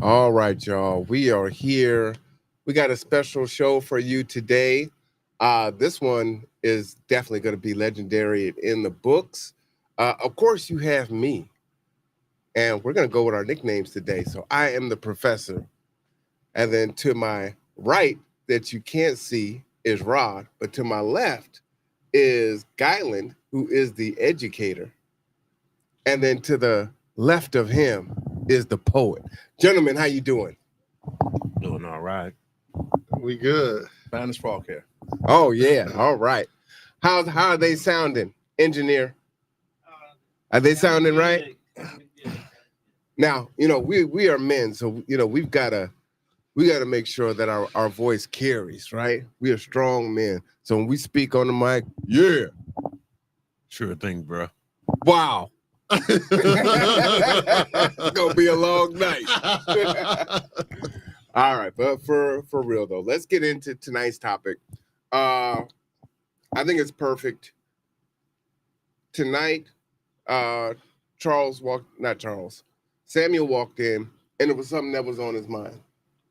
All right, y'all. We are here. We got a special show for you today. This one is definitely going to be legendary in the books. Of course, you have me, and we're going to go with our nicknames today. So I am the professor, and then to my right, that you can't see, is Rod, but to my left is Gyland, who is the educator, and then to the left of him is the poet. Gentlemen, how you doing? Doing all right. We good. Fine as frog hair. Oh yeah, all right. How are they sounding, engineer? Are they sounding right? Now, we are men, so we gotta make sure that our voice carries, right? We are strong men. So when we speak on the mic, yeah, Sure thing, bro. wow. It's gonna be a long night. All right, but for real though, let's get into tonight's topic. I think it's perfect. Tonight, uh Samuel walked in, and it was something that was on his mind.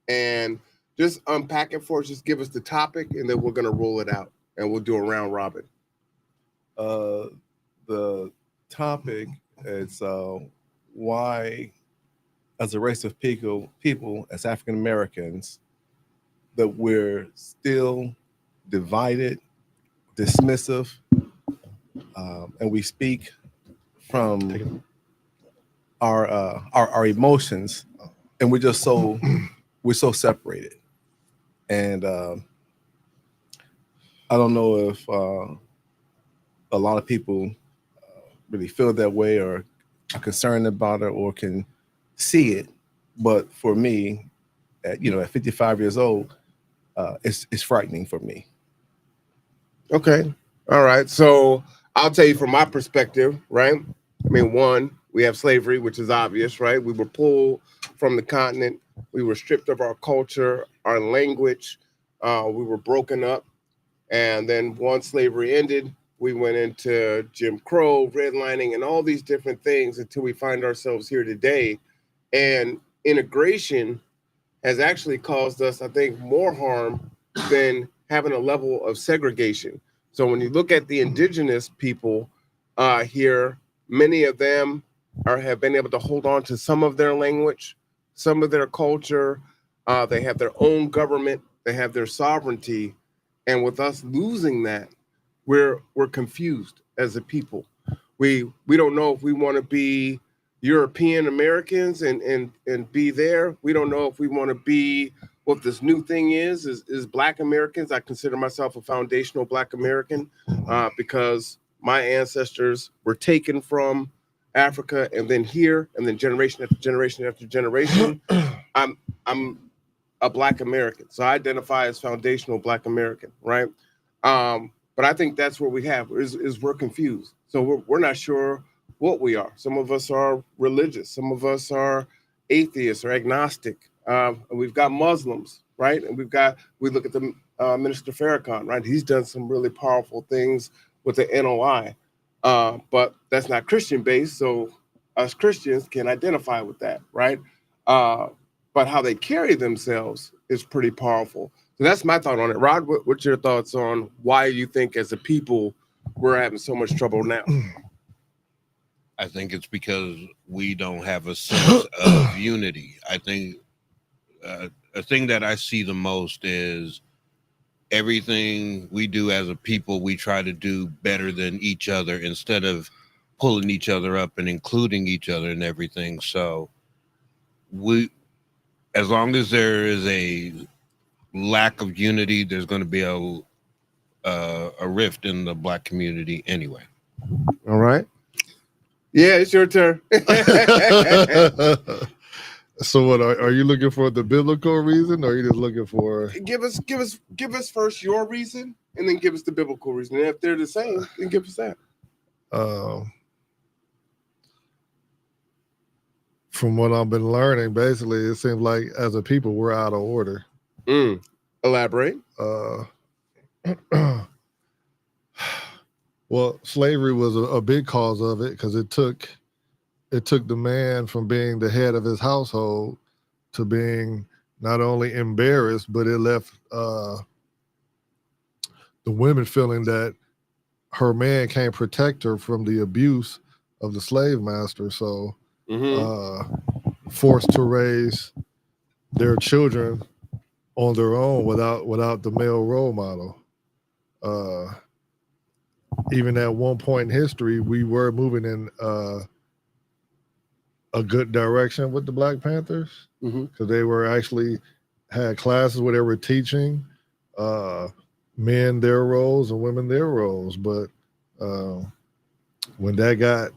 And just unpack it for us, just give us the topic, and then we're gonna roll it out, and we'll do a round robin. The topic is why, as a race of people as African Americans, that we're still divided, dismissive, and we speak from our emotions, and we're so separated. And I don't know if a lot of people really feel that way or are concerned about it or can see it. But for me, at 55 years old, it's frightening for me. Okay. All right. So I'll tell you from my perspective, right? I mean, one, we have slavery, which is obvious, right? We were pulled from the continent. We were stripped of our culture, our language. We were broken up. And then once slavery ended, we went into Jim Crow, redlining, and all these different things until we find ourselves here today. And integration has actually caused us, I think, more harm than having a level of segregation. So when you look at the indigenous people here, many of them have been able to hold on to some of their language, some of their culture. They have their own government. They have their sovereignty. And with us losing that, we're confused as a people. We don't know if we want to be European Americans and be there. We don't know if we want to be what this new thing is Black Americans. I consider myself a foundational Black American because my ancestors were taken from Africa and then here and then generation after generation after generation. I'm a Black American, so I identify as foundational Black American, right? But I think that's what we have is we're confused. So we're not sure what we are. Some of us are religious. Some of us are atheists or agnostic. And we've got Muslims, right? And we look at the Minister Farrakhan, right? He's done some really powerful things with the NOI, but that's not Christian based. So us Christians can identify with that, right? Uh, but how they carry themselves is pretty powerful. So that's my thought on it. Rod, what's your thoughts on why you think as a people we're having so much trouble now? I think it's because we don't have a sense of unity. I think a thing that I see the most is everything we do as a people, we try to do better than each other instead of pulling each other up and including each other in everything. So as long as there is a lack of unity, there's going to be a rift in the Black community anyway. All right. Yeah, it's your turn. So what are you looking for the biblical reason or are you just looking for give us first your reason and then give us the biblical reason. And if they're the same, then give us that. From what I've been learning, basically it seems like as a people we're out of order. Elaborate. Well, slavery was a big cause of it because it took the man from being the head of his household to being not only embarrassed, but it left the women feeling that her man can't protect her from the abuse of the slave master. So forced to raise their children on their own without the male role model. Even at one point in history, we were moving in a good direction with the Black Panthers because they were actually had classes where they were teaching men their roles and women their roles. But when that got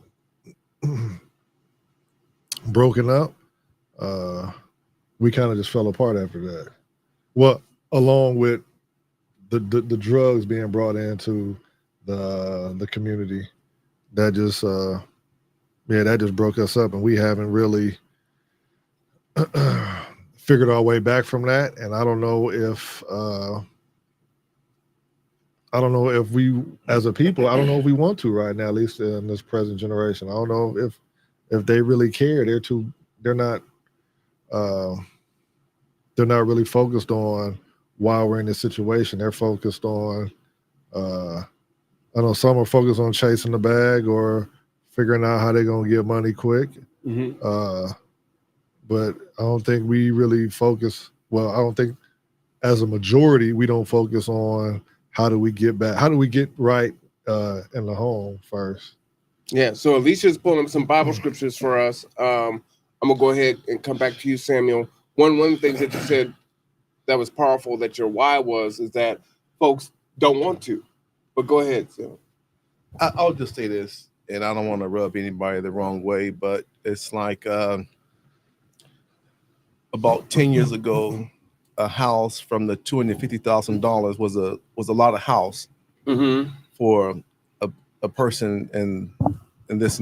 broken up, we kind of just fell apart after that. Well, along with the drugs being brought into the community, that just that just broke us up, and we haven't really figured our way back from that. And I don't know if we, as a people, I don't know if we want to right now, at least in this present generation. I don't know if they really care. They're not really focused on why we're in this situation. They're focused on I know some are focused on chasing the bag or figuring out how they're gonna get money quick. But I don't think we really focus. Well, I don't think as a majority we don't focus on how do we get back, how do we get right in the home first. Yeah. So Alicia's pulling up some Bible scriptures for us. I'm gonna go ahead and come back to you, Samuel. One of the things that you said that was powerful, that your why is that folks don't want to. But go ahead, Sam. I'll just say this, and I don't want to rub anybody the wrong way, but it's like about 10 years ago, a house from the $250,000 was a lot of house for a person in this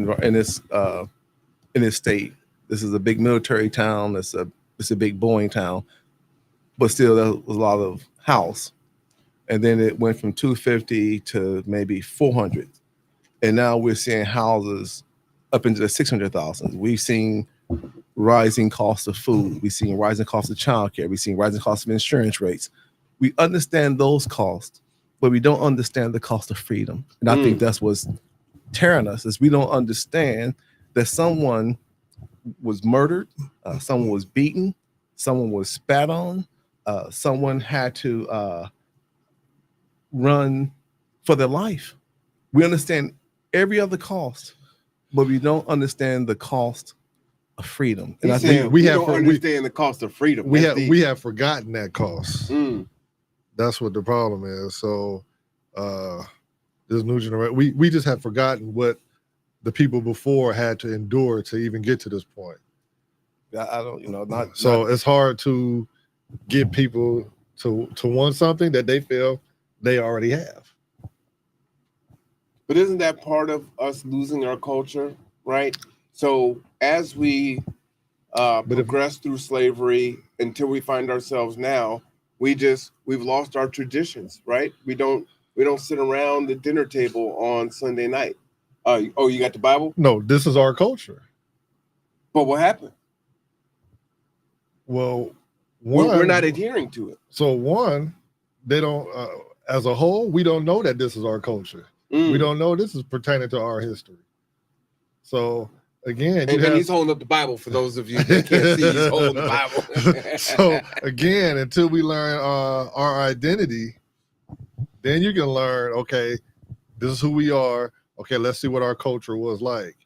state. This is a big military town. It's a big Boeing town, but still there was a lot of house. And then it went from 250 to maybe 400. And now we're seeing houses up into the 600,000. We've seen rising costs of food. We've seen rising costs of childcare. We've seen rising costs of insurance rates. We understand those costs, but we don't understand the cost of freedom. And I think that's what's tearing us, is we don't understand that someone was murdered, someone was beaten, someone was spat on, someone had to run for their life. We understand every other cost, but we don't understand the cost of freedom. And I think we don't understand the cost of freedom. We have forgotten that cost. That's what the problem is. So this new generation, we just have forgotten what the people before had to endure to even get to this point. I don't, it's hard to get people to want something that they feel they already have. But isn't that part of us losing our culture, right? So as we progress through slavery until we find ourselves now, we've lost our traditions, right? We don't sit around the dinner table on Sunday night. You got the Bible? No, this is our culture. But what happened? Well, we're not adhering to it. So they don't. As a whole, we don't know that this is our culture. We don't know this is pertaining to our history. So again, he's holding up the Bible for those of you that can't see. He's holding the Bible. So again, until we learn our identity, then you can learn. Okay, this is who we are. Okay, let's see what our culture was like,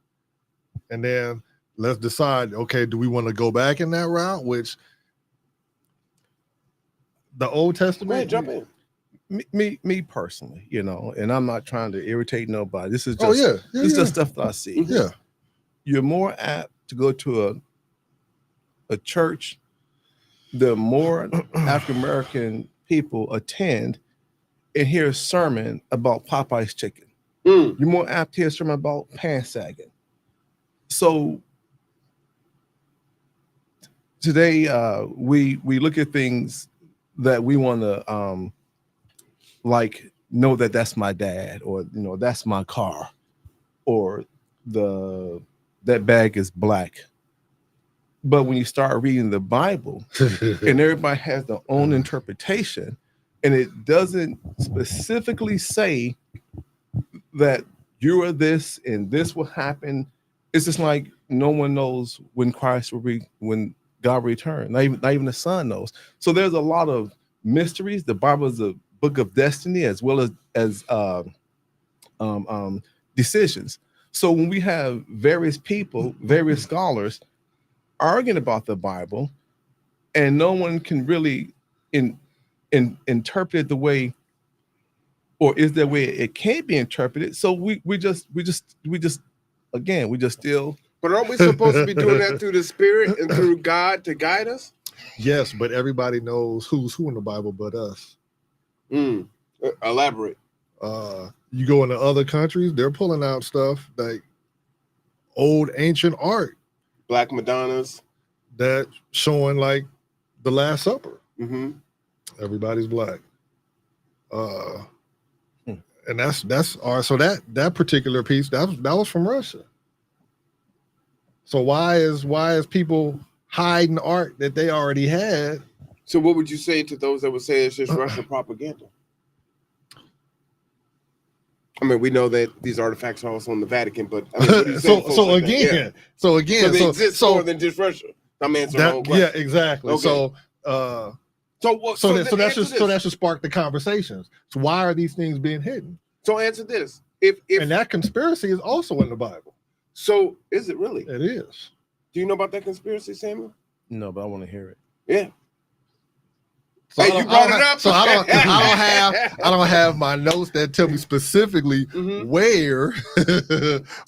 and then let's decide. Okay, do we want to go back in that route? Which the Old Testament. Go ahead, jump in. Me personally, and I'm not trying to irritate nobody. This is just this is just stuff that I see. Yeah, you're more apt to go to a church. The more African American people attend and hear a sermon about Popeye's chicken. You're more apt to hear a sermon about pants sagging. So today we look at things that we want to know that that's my dad, or that's my car, or that bag is black. But when you start reading the Bible, and everybody has their own interpretation, and it doesn't specifically say that you are this and this will happen. It's just like no one knows when Christ will be, when God returns. Not even the Son knows. So there's a lot of mysteries. The Bible is a book of destiny as well as decisions. So when we have various people, various scholars arguing about the Bible, and no one can really interpret it the way, or is there a way it can't be interpreted? So we just still. But aren't we supposed to be doing that through the Spirit and through God to guide us? Yes, but everybody knows who's who in the Bible but us. Elaborate. You go into other countries, they're pulling out stuff like old ancient art, Black Madonnas. that showing like the Last Supper. Mm-hmm. Everybody's black. And that's our, so that particular piece that was from Russia. So why is people hiding art that they already had? So what would you say to those that would say it's just Russian propaganda? I mean, we know that these artifacts are also in the Vatican, but I mean, what do you say to folks like that? so they exist more than just Russia. I'm answering the whole question. Yeah, exactly. Okay. So that should spark the conversations. So why are these things being hidden? So answer this: if and that conspiracy is also in the Bible. So is it really? It is. Do you know about that conspiracy, Samuel? No, but I want to hear it. Yeah. So hey, you brought it up. So I don't have my notes that tell me specifically where,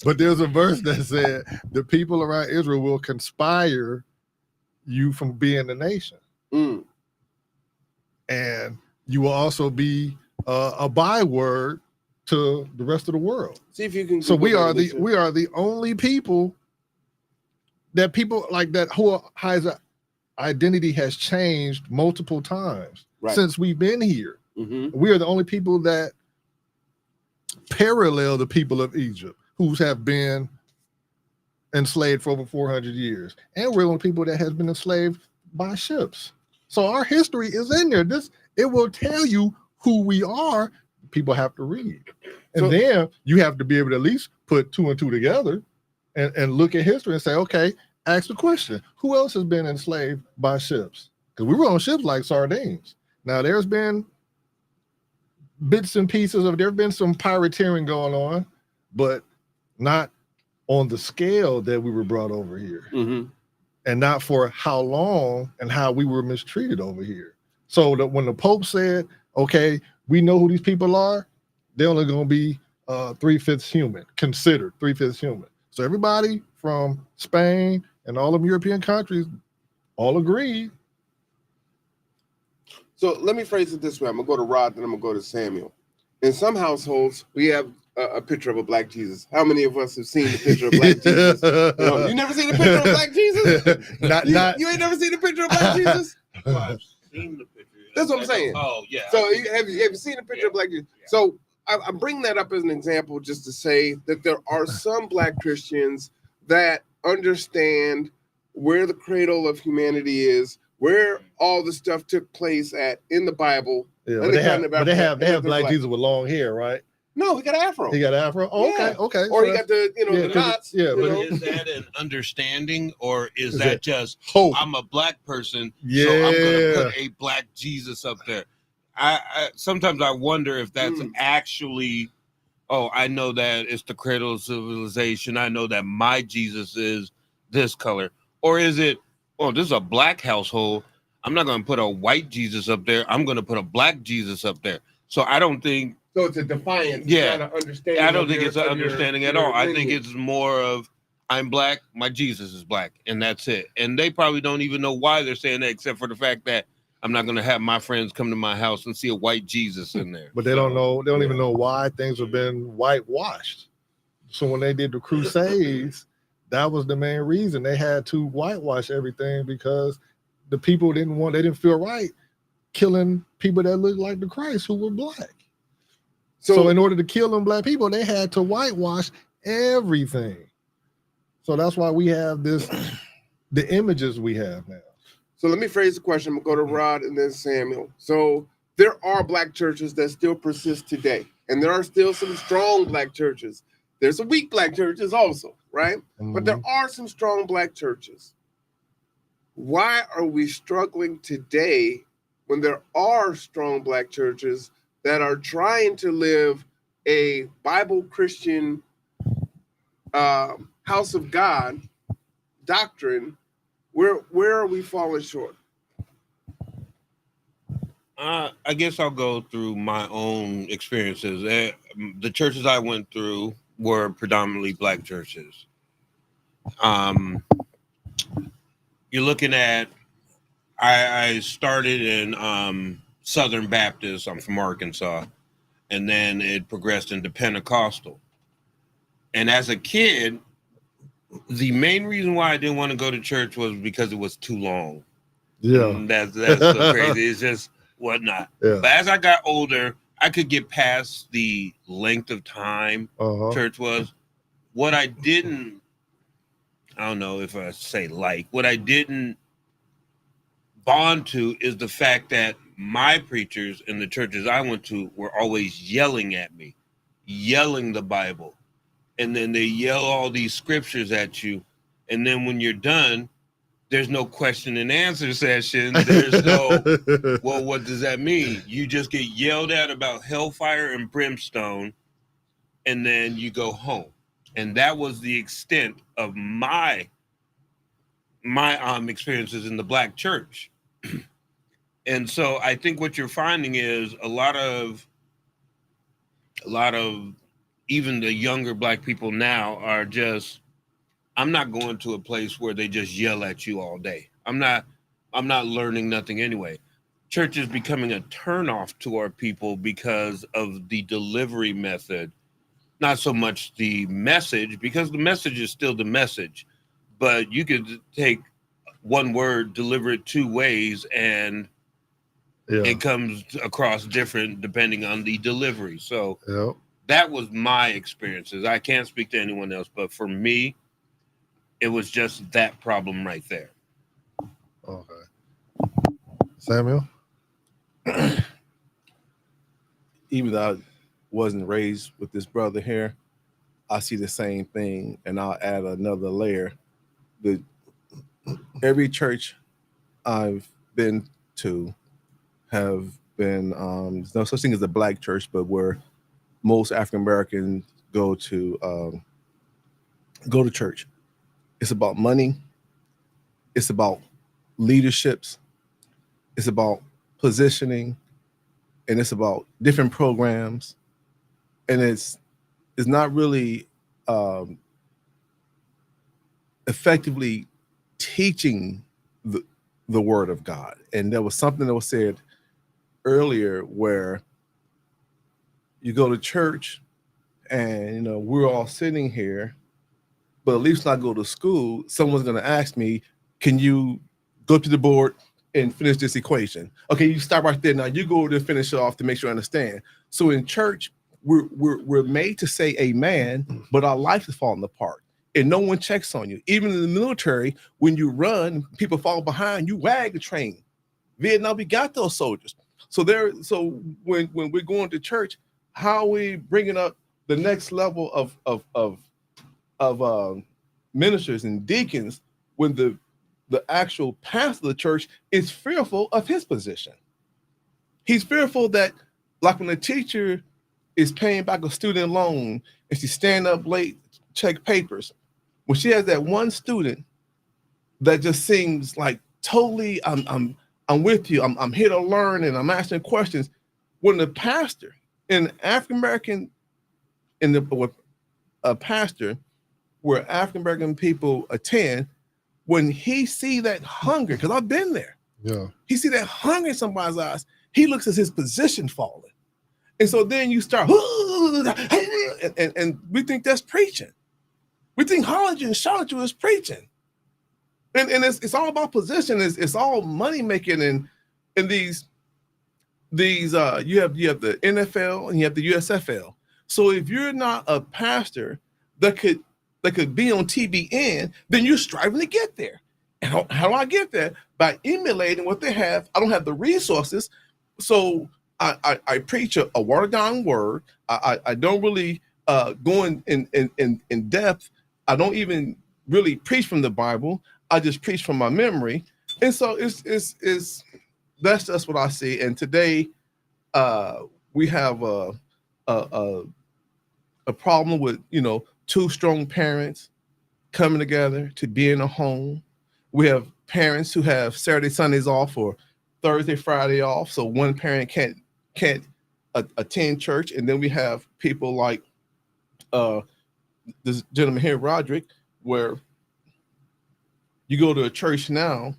but there's a verse that said the people around Israel will conspire you from being the nation, and you will also be a byword to the rest of the world. See if you can. So we are the only people that who has identity has changed multiple times since we've been here. We are the only people that parallel the people of Egypt, who have been enslaved for over 400 years. And we're the only people that has been enslaved by ships. So our history is in there. It will tell you who we are. People have to read. And then you have to be able to at least put two and two together and look at history and say, okay, ask the question, who else has been enslaved by ships? Because we were on ships like sardines. Now, there's been bits and pieces of, there have been some pirateering going on, but not on the scale that we were brought over here. And not for how long and how we were mistreated over here. So that when the Pope said, okay, we know who these people are, they're only going to be 3/5 human, considered 3/5 human. So everybody from Spain and all of European countries all agreed. So let me phrase it this way. I'm going to go to Rod, then I'm going to go to Samuel. In some households, we have a picture of a black Jesus. How many of us have seen the picture of black Jesus? No, you never seen a picture of black Jesus? You ain't never seen a picture of black Jesus? Well, I've seen the picture. That's what I'm saying. Oh, yeah. So have you seen a picture of black Jesus? Yeah. So I bring that up as an example just to say that there are some black Christians that understand where the cradle of humanity is, where all the stuff took place in the Bible. Yeah, but they have black Jesus with long hair, right? No, he got an afro. He got an afro? Oh, yeah. Okay. Or he got the knots. Yeah, but is that an understanding, or is that just hope? I'm a black person, yeah, so I'm gonna put a black Jesus up there. I sometimes I wonder if that's actually, I know that it's the cradle of civilization. I know that my Jesus is this color. Or is it, this is a black household. I'm not gonna put a white Jesus up there. I'm gonna put a black Jesus up there. So I don't think. So it's a defiance. Yeah, I don't think it's an understanding at all. I think it's more of I'm black, my Jesus is black, and that's it. And they probably don't even know why they're saying that, except for the fact that I'm not going to have my friends come to my house and see a white Jesus in there. But they don't know. They don't even know why things have been whitewashed. So when they did the Crusades, that was the main reason they had to whitewash everything, because the people they didn't feel right killing people that looked like the Christ who were black. So in order to kill them black people, they had to whitewash everything. So that's why we have this the images we have now. So let me phrase the question. I'm going to go to Rod and then Samuel. So there are black churches that still persist today, and there are still some strong black churches. There's some weak black churches also, right? But there are some strong black churches. Why are we struggling today when there are strong black churches that are trying to live a Bible Christian house of God doctrine? Where are we falling short? I guess I'll go through my own experiences. The churches I went through were predominantly black churches. You're looking at, I started in Southern Baptist. I'm from Arkansas. And then it progressed into Pentecostal. And as a kid, the main reason why I didn't want to go to church was because it was too long. Yeah. And that's so crazy. It's just whatnot. Yeah. But as I got older, I could get past the length of time church was. What I didn't, I don't know if I say what I didn't bond to is the fact that my preachers in the churches I went to were always yelling at me, yelling the Bible. And then they yell all these scriptures at you. And then when you're done, there's no question and answer session. There's no, well, what does that mean? You just get yelled at about hellfire and brimstone, and then you go home. And that was the extent of my experiences in the black church. And so I think what you're finding is a lot of even the younger black people now are just, I'm not going to a place where they just yell at you all day. I'm not learning nothing anyway. Church is becoming a turnoff to our people because of the delivery method, not so much the message, because the message is still the message, but you could take one word, deliver it two ways, and it comes across different depending on the delivery. So that was my experiences. I can't speak to anyone else, but for me, it was just that problem right there. Okay. Samuel? Even though I wasn't raised with this brother here, I see the same thing, and I'll add another layer. Every church I've been to have been, there's no such thing as a black church, but where most African Americans go to church. It's about money. It's about leaderships. It's about positioning, and it's about different programs. And it's not really effectively teaching the word of God. And there was something that was said earlier where you go to church and, we're all sitting here, but at least when I go to school, someone's going to ask me, can you go to the board and finish this equation? Okay, you stop right there. Now you go to finish it off to make sure I understand. So in church, we're made to say amen, but our life is falling apart. And no one checks on you. Even in the military, when you run, people fall behind, you wag the train. Vietnam, we got those soldiers. So when we're going to church, how are we bringing up the next level of ministers and deacons when the actual pastor of the church is fearful of his position? He's fearful that, like when the teacher is paying back a student loan and she's staying up late, check papers, when she has that one student that just seems like totally, I'm with you, I'm here to learn, and I'm asking questions. When the pastor, an African American, a pastor where African American people attend, when he see that hunger, because I've been there, he see that hunger in somebody's eyes, he looks at his position falling, and so then you start, and we think that's preaching. We think hollering and shouting is preaching, and it's all about position. It's all money making, and these you have the NFL and you have the USFL. So if you're not a pastor that could be on TBN, then you're striving to get there. And how do I get that? By emulating what they have. I don't have the resources, so I preach a watered down word. I don't really go in depth. I don't even really preach from the Bible. I just preach from my memory, and so it's that's just what I see. And today, we have a a problem with two strong parents coming together to be in a home. We have parents who have Saturday, Sundays off or Thursday, Friday off, so one parent can't attend church, and then we have people like uh, this gentleman here, Roderick, where you go to a church now,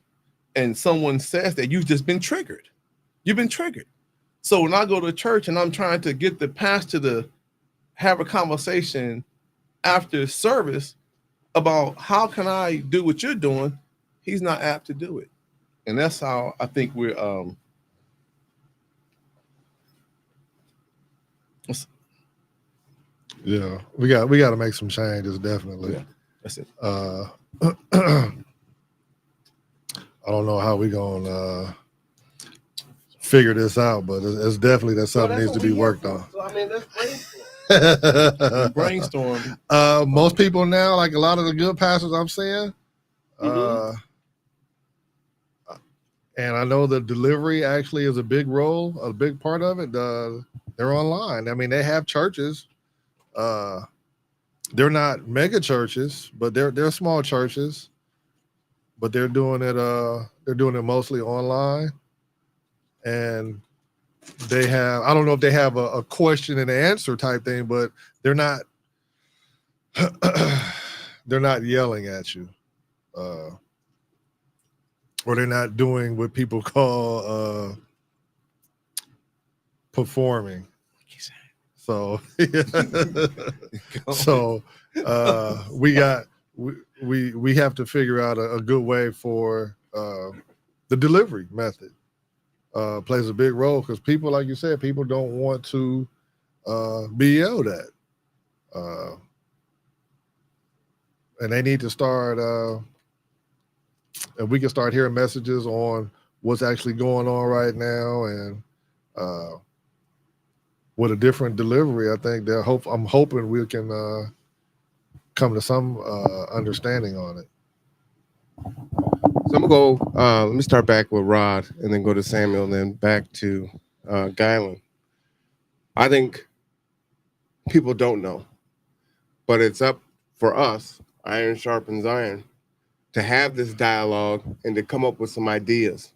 and someone says that you've just been triggered. You've been triggered. So when I go to church and I'm trying to get the pastor to have a conversation after service about how can I do what you're doing, he's not apt to do it. And that's how I think we're Yeah, we got to make some changes, definitely. Yeah, that's it. I don't know how we gonna figure this out, but it's definitely that something needs to be worked on. So I mean, let's Brainstorm. Most people now, like a lot of the good pastors I'm seeing, and I know the delivery actually is a big role, a big part of it. They're online. I mean, they have churches. They're not mega churches, but they're small churches. But they're doing it mostly online, and they have, I don't know if they have a question and answer type thing, but they're not they're not yelling at you, or they're not doing what people call performing. So so we have to figure out a good way for the delivery method. Plays a big role because people, like you said, people don't want to be yelled at, and they need to start. And we can start hearing messages on what's actually going on right now, and with a different delivery, I think I'm hoping we can come to some understanding on it. So I'm gonna go. Let me start back with Rod, and then go to Samuel, and then back to Guyland. I think people don't know, but it's up for us, iron sharpens iron, to have this dialogue and to come up with some ideas.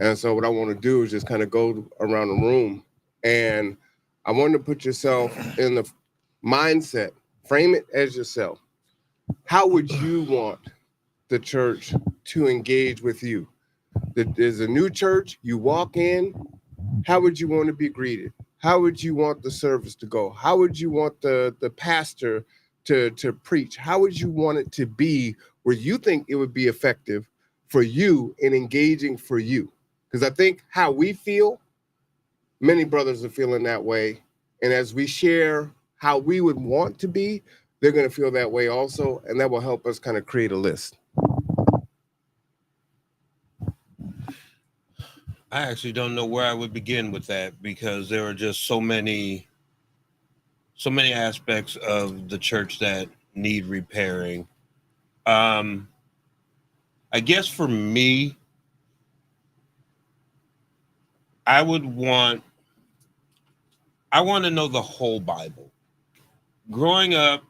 And so what I want to do is just kind of go around the room, and I want to put yourself in the mindset, frame it as yourself. How would you want the church to engage with you? There's a new church, you walk in, how would you want to be greeted? How would you want the service to go? How would you want the pastor to preach? How would you want it to be where you think it would be effective for you in engaging for you? Because I think how we feel, many brothers are feeling that way. And as we share how we would want to be, they're going to feel that way also. And that will help us kind of create a list. I actually don't know where I would begin with that because there are just so many aspects of the church that need repairing. I guess for me, I want to know the whole Bible. Growing up,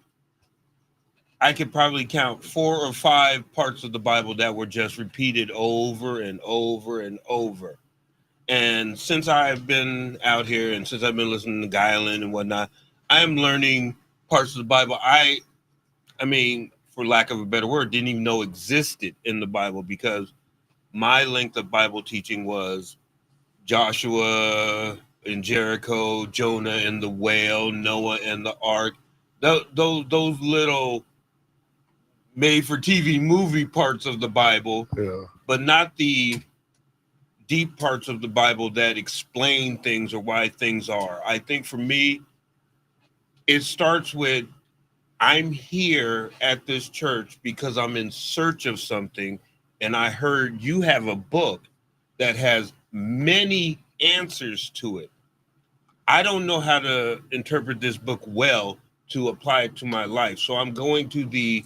I could probably count 4 or 5 parts of the Bible that were just repeated over and over and over. And since I've been out here and since I've been listening to Guyland and whatnot, I am learning parts of the Bible I mean, for lack of a better word, didn't even know existed in the Bible because my length of Bible teaching was Joshua and Jericho, Jonah and the whale, Noah and the ark. Those little made-for-TV movie parts of the Bible, but not the deep parts of the Bible that explain things or why things are. I think for me, it starts with I'm here at this church because I'm in search of something and I heard you have a book that has many answers to it. I don't know how to interpret this book well to apply it to my life. So I'm going to the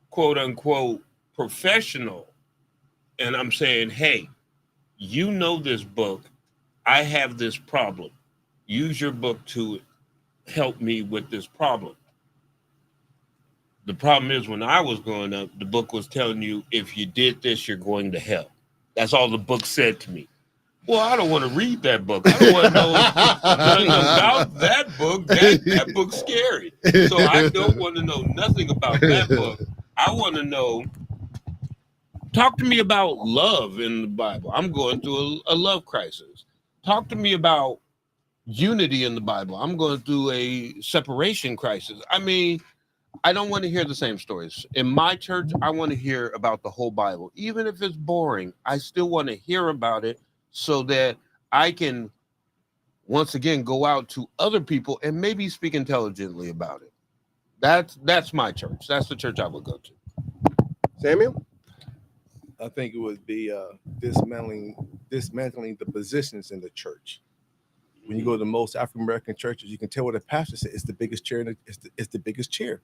quote unquote professional and I'm saying, hey, you know this book. I have this problem. Use your book to help me with this problem. The problem is when I was growing up, the book was telling you if you did this, you're going to hell. That's all the book said to me. Well, I don't want to read that book. I don't want to know nothing about that book. That book's scary. So I don't want to know nothing about that book. I want to know, talk to me about love in the Bible. I'm going through a love crisis. Talk to me about unity in the Bible. I'm going through a separation crisis. I mean, I don't want to hear the same stories. In my church, I want to hear about the whole Bible. Even if it's boring, I still want to hear about it so that I can, once again, go out to other people and maybe speak intelligently about it. That's my church. That's the church I would go to. Samuel? I think it would be dismantling the positions in the church. When you go to most African American churches, you can tell what the pastor said. It's the biggest chair. It's the biggest chair.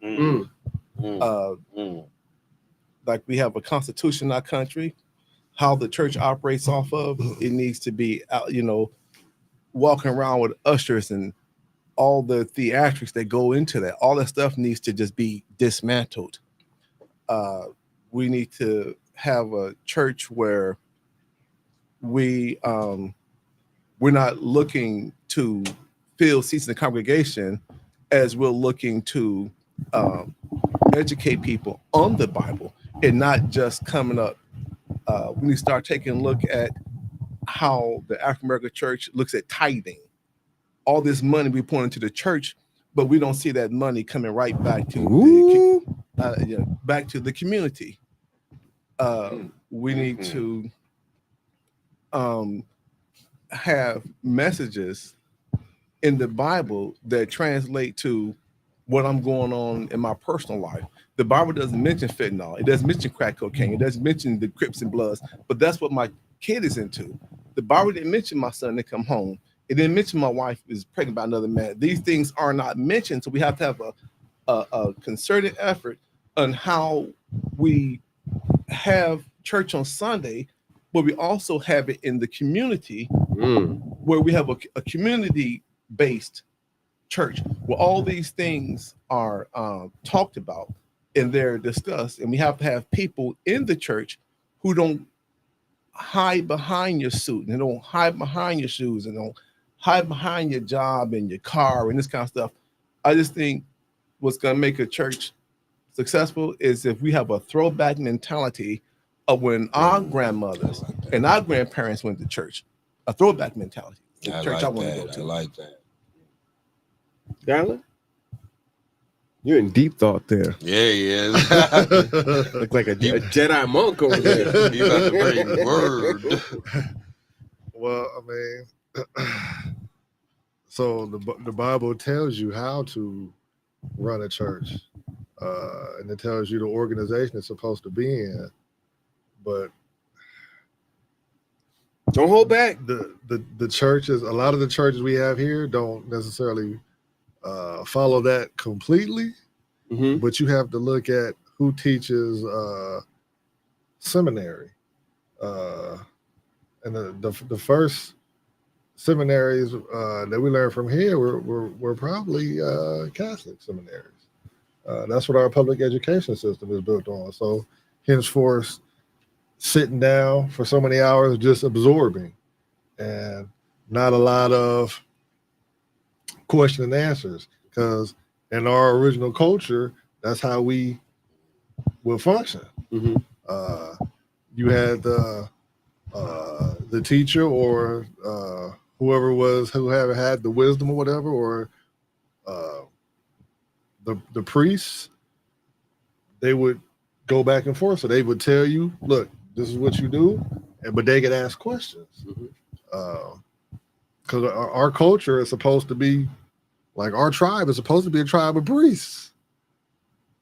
Like we have a constitution in our country. How the church operates off of it needs to be, walking around with ushers and all the theatrics that go into that. All that stuff needs to just be dismantled. We need to have a church where we're not looking to fill seats in the congregation as we're looking to educate people on the Bible and not just coming up. We need to start taking a look at how the African American church looks at tithing. All this money we pour into the church, but we don't see that money coming right back to back to the community. We need to have messages in the Bible that translate to what I'm going on in my personal life. The Bible doesn't mention fentanyl. It doesn't mention crack cocaine. It doesn't mention the Crips and Bloods, but that's what my kid is into. The Bible didn't mention my son to come home. It didn't mention my wife is pregnant by another man. These things are not mentioned. So we have to have a concerted effort on how we have church on Sunday, but we also have it in the community where we have a community-based church where all these things are talked about and they're discussed. And we have to have people in the church who don't hide behind your suit and don't hide behind your shoes and don't hide behind your job and your car and this kind of stuff. I just think what's going to make a church successful is if we have a throwback mentality of when our grandmothers and our grandparents went to church. A throwback mentality. The church I want to go to. I like that. Garland? You're in deep thought there. Yeah, he is. Look like a Jedi monk over there. You got the bring word. Well, I mean, so the Bible tells you how to run a church, and it tells you the organization it's supposed to be in. But don't hold back. The churches, a lot of the churches we have here don't necessarily follow that completely, but you have to look at who teaches seminary, and the first seminaries that we learned from here were probably Catholic seminaries. That's what our public education system is built on. So henceforth, sitting down for so many hours just absorbing and not a lot of question and answers, because in our original culture, that's how we will function. You had the teacher or whoever who had the wisdom or whatever, or the priests. They would go back and forth, so they would tell you, look, this is what you do, but they could ask questions. Because our culture is supposed to be, like our tribe is supposed to be a tribe of priests.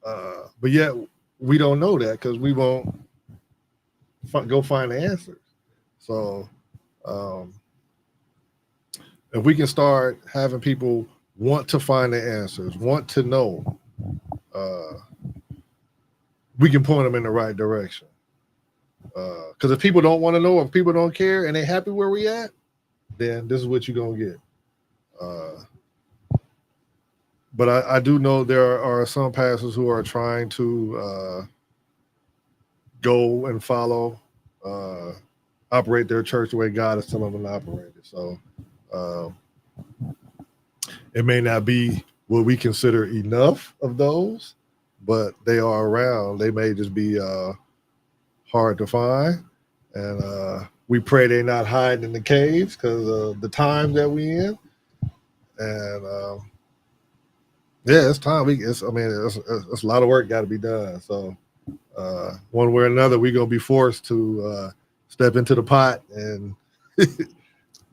But yet we don't know that because we won't go find the answers. So if we can start having people want to find the answers, want to know, we can point them in the right direction. Because if people don't want to know, if people don't care, and they happy where we at, then this is what you're gonna get. But I do know there are some pastors who are trying to go and follow, operate their church the way God is telling them to operate it. So it may not be what we consider enough of those, but they are around. They may just be hard to find. And we pray they're not hiding in the caves because of the times that we in. And yeah, it's time. It's a lot of work got to be done. So one way or another, we're gonna be forced to step into the pot and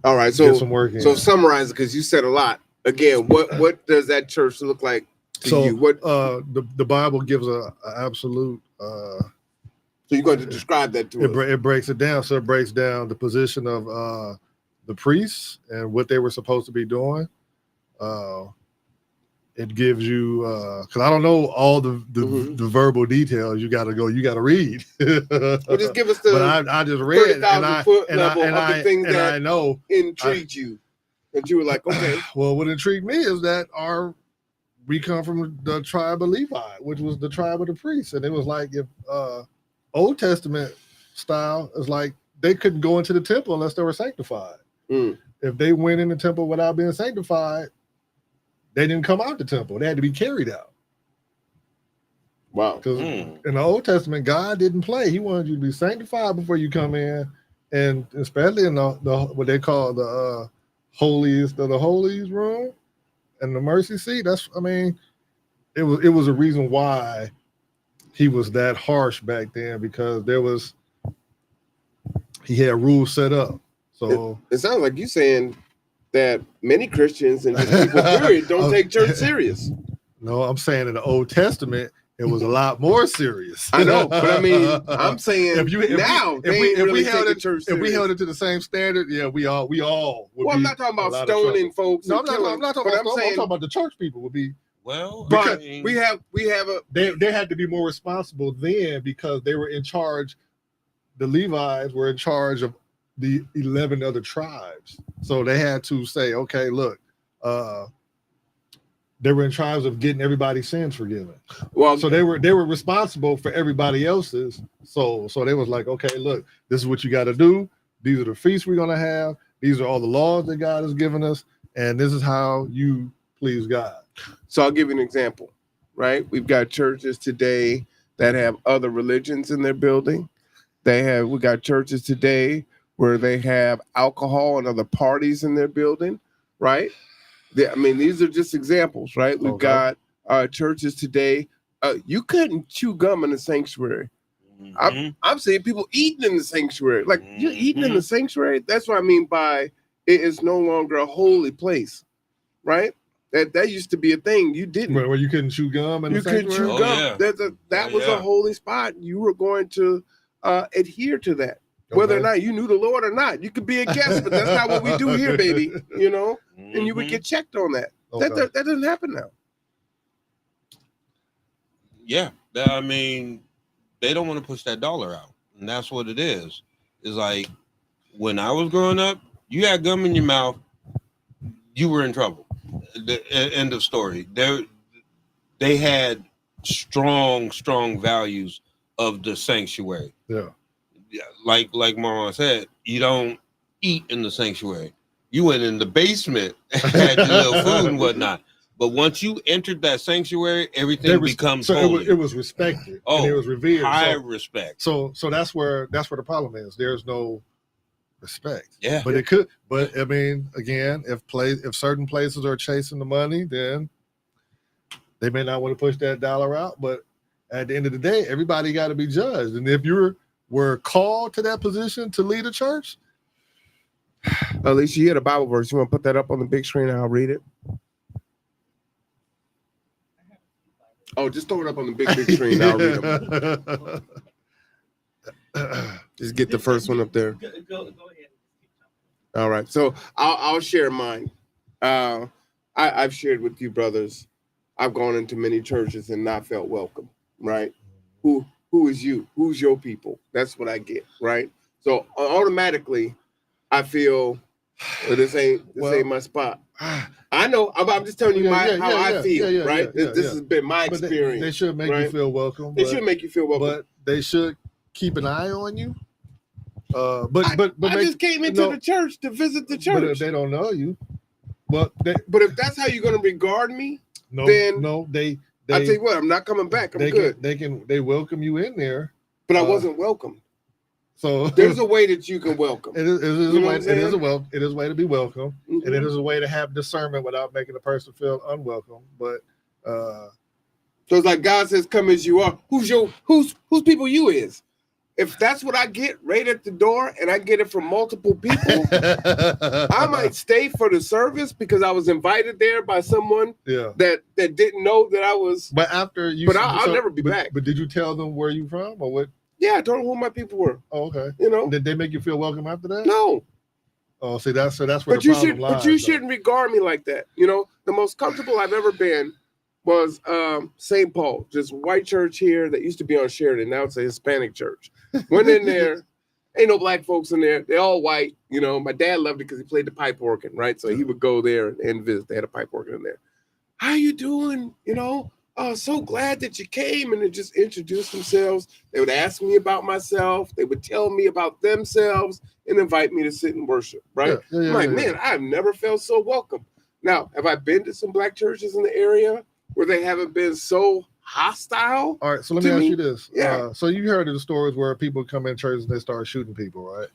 all right. get some work in. So summarize it, because you said a lot. Again, what does that church look like to you? What the Bible gives a absolute. So you're going to describe that to us. It breaks it down. So it breaks down the position of the priests and what they were supposed to be doing. It gives you because I don't know all the verbal details. You got to read. Well, just give us the. But I just read and the things that I know intrigued you, and you were like, okay. Well, what intrigued me is that we come from the tribe of Levi, which was the tribe of the priests, and it was like if Old Testament style is like they couldn't go into the temple unless they were sanctified. If they went in the temple without being sanctified, they didn't come out the temple. They had to be carried out. Wow. Because in the Old Testament, God didn't play. He wanted you to be sanctified before you come in. And especially in the what they call the holiest of the holies room and the mercy seat. It was a reason why he was that harsh back then, because he had rules set up. So it sounds like you saying that many Christians and just people period don't take church serious. No, I'm saying in the Old Testament it was a lot more serious. I know, but I'm saying if we held it to the same standard, yeah, we all would. Well, I'm not talking about stoning folks. No, I'm not talking about stoning. I'm talking about the church people would be. Well, but we have a. They had to be more responsible then because they were in charge. The Levites were in charge of the 11 other tribes, so they had to say, okay, look, they were in charge of getting everybody's sins forgiven. Well, so they were responsible for everybody else's. So they was like, okay, look, this is what you got to do. These are the feasts we're gonna have. These are all the laws that God has given us, and this is how you please God. So I'll give you an example, right? We've got churches today that have other religions in their building. We got churches today where they have alcohol and other parties in their building, right? These are just examples, right? We've got churches today. You couldn't chew gum in the sanctuary. I'm seeing people eating in the sanctuary. Like, you're eating in the sanctuary? That's what I mean by it is no longer a holy place, right? That used to be a thing. You didn't. Where you couldn't chew gum in the sanctuary? You couldn't chew gum. Yeah. That was a holy spot. You were going to adhere to that. Whether or not you knew the Lord or not, you could be a guest, but that's not what we do here, baby. You know, and you would get checked on that. Okay. That doesn't happen now. Yeah, they don't want to push that dollar out, and that's what it is. It's like when I was growing up, you had gum in your mouth, you were in trouble. The end of story. They had strong values of the sanctuary. Yeah. Yeah, like Marwan said, you don't eat in the sanctuary. You went in the basement and had your little food and whatnot. But once you entered that sanctuary, everything becomes holy. It was respected. And it was revered. High respect. So that's where the problem is. There's no respect. Yeah. But it could. But again, if certain places are chasing the money, then they may not want to push that dollar out. But at the end of the day, everybody got to be judged. And if were called to that position to lead a church. Alicia, you had a Bible verse. You want to put that up on the big screen and I'll read it? Oh, just throw it up on the big screen and I'll read them. Just get the first one up there. Go ahead. All right. So I'll share mine. I've shared with you, brothers. I've gone into many churches and not felt welcome. Right? Who is you? Who's your people? That's what I get. Right? So automatically, I feel well, this ain't my spot. I know. I'm just telling you how I feel. Right? This has been my experience. They should make you feel welcome. They should make you feel welcome. But they should keep an eye on you. I just came into the church to visit the church. But if they don't know you, but if that's how you're going to regard me, then I tell you what, I'm not coming back. I'm good. They welcome you in there, but I wasn't welcomed. So there's a way that you can welcome. It is a way to be welcome, and it is a way to have discernment without making the person feel unwelcome. But so it's like God says, "Come as you are." Who's people you is? If that's what I get right at the door, and I get it from multiple people, I might stay for the service because I was invited there by someone that didn't know that I was. But after you, I'll never be back. But did you tell them where you from or what? Yeah, I told them who my people were. Oh, okay. Did they make you feel welcome after that? No. Oh, see, that's where the problem lies. But you shouldn't regard me like that. The most comfortable I've ever been was St. Paul, just white church here that used to be on Sheridan. Now it's a Hispanic church. Went in there, ain't no black folks in there. They're all white. My dad loved it because he played the pipe organ, right? So he would go there and visit. They had a pipe organ in there. How you doing? So glad that you came, and they just introduced themselves. They would ask me about myself. They would tell me about themselves and invite me to sit and worship, right? I'm like, man, I've never felt so welcome. Now, have I been to some black churches in the area where they haven't been so hostile? All right, so let me ask you this. Yeah. So you heard of the stories where people come in churches and they start shooting people, right?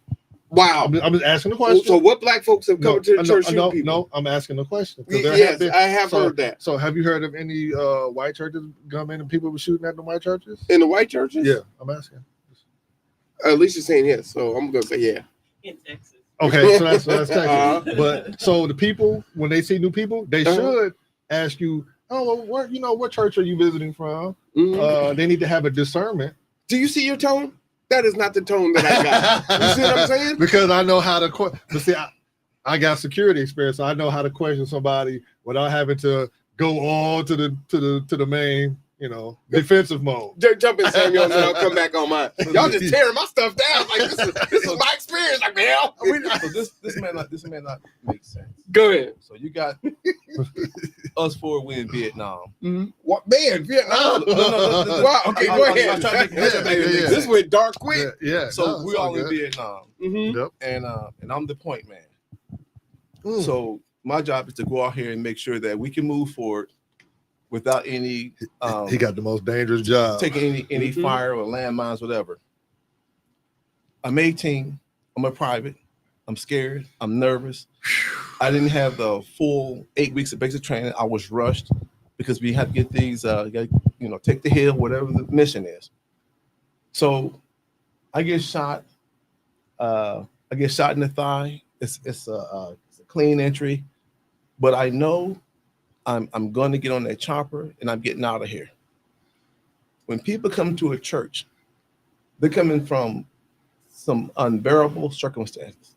Wow. I'm just asking the question. So what black folks have come to the church shooting people? No, I'm asking the question. Yes, I have heard that. So have you heard of any white churches come in and people were shooting at the white churches? In the white churches? Yeah, I'm asking. At least you're saying yes, so I'm going to say yeah. In Texas. Okay, so that's Texas. But so the people, when they see new people, they should ask you, oh, well, what church are you visiting from? They need to have a discernment. Do you see your tone? That is not the tone that I got. You see what I'm saying? Because I know how to. But see, I got security experience, so I know how to question somebody without having to go on to the main, defensive mode. Jump in, Samuel, and then I'll come back on mine. Y'all just tearing my stuff down. Like this is my experience. Like, man, so this may not make sense. Go ahead. So you got us four in Vietnam. Mm-hmm. What, man, Vietnam? No. Wow, okay, go ahead. This went dark quick. Yeah. So we all in Vietnam. Mm-hmm. Yep. And I'm the point man. So my job is to go out here and make sure that we can move forward without any he got the most dangerous job. Taking any fire or landmines, whatever. I'm 18, I'm a private, I'm scared, I'm nervous. I didn't have the full 8 weeks of basic training. I was rushed because we had to get these take the hill, whatever the mission is. So I get shot. I get shot in the thigh. It's a clean entry, but I know I'm going to get on that chopper and I'm getting out of here. When people come to a church, they're coming from some unbearable circumstances.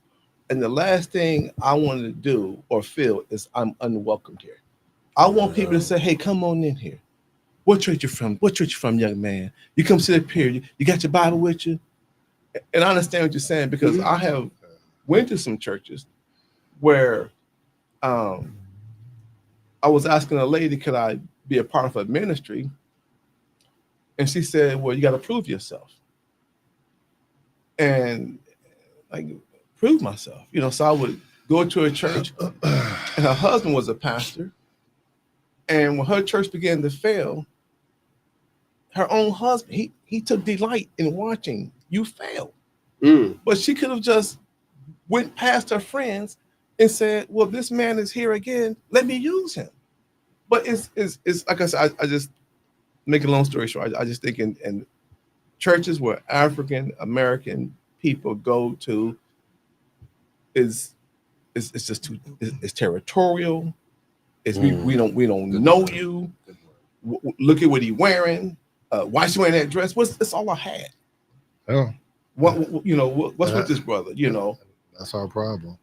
And the last thing I want to do or feel is I'm unwelcomed here. I want people to say, hey, come on in here. What church you from? What church you from, young man? You come sit up here. You got your Bible with you? And I understand what you're saying because I have went to some churches where I was asking a lady, could I be a part of a ministry? And she said, well, you got to prove yourself. And I prove myself, so I would go to a church and her husband was a pastor. And when her church began to fail, her own husband, he took delight in watching you fail. But she could have just went past her friends and said, well, this man is here again. Let me use him. But it's like I said, I just make a long story short. I just think in churches where African American people go to is just too it's territorial. It's we don't know you. Look at what he's wearing. Why is he wearing that dress? It's all I had. Oh. What's with this brother? That's our problem.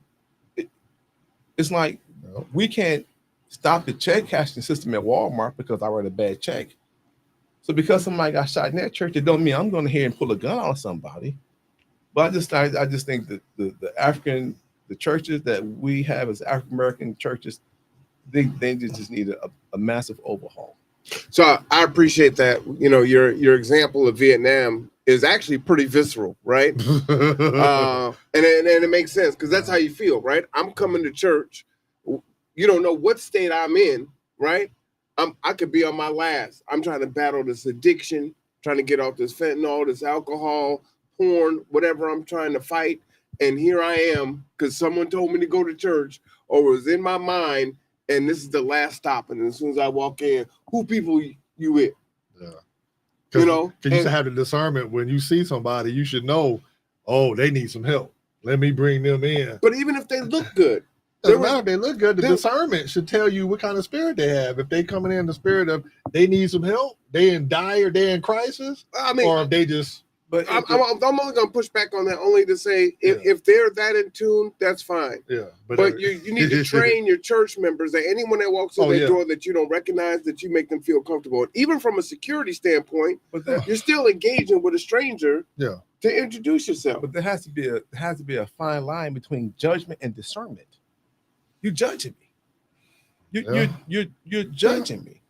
It's like we can't stop the check cashing system at Walmart because I wrote a bad check. So because somebody got shot in that church, it don't mean I'm going to hear and pull a gun on somebody. But I just think that the churches that we have as African American churches, they just need a massive overhaul. So I appreciate that. Your example of Vietnam is actually pretty visceral, right? And it makes sense because that's how you feel, right? I'm coming to church. You don't know what state I'm in, right? I could be on my last. I'm trying to battle this addiction, trying to get off this fentanyl, this alcohol, porn, whatever I'm trying to fight. And here I am because someone told me to go to church or it was in my mind. And this is the last stop. And as soon as I walk in, who people you with? Yeah. Because you have the discernment when you see somebody, you should know, oh, they need some help. Let me bring them in. But even if they look good, doesn't matter if they look good, the discernment should tell you what kind of spirit they have. If they coming in the spirit of they need some help, they in dire, they in crisis, or if they just. But I'm only going to push back on that only to say if they're that in tune, that's fine. Yeah, but you need to train your church members that anyone that walks through that door that you don't recognize, that you make them feel comfortable. Even from a security standpoint, you're still engaging with a stranger. Yeah. To introduce yourself. But there has to be a fine line between judgment and discernment. You're judging me. You're judging me.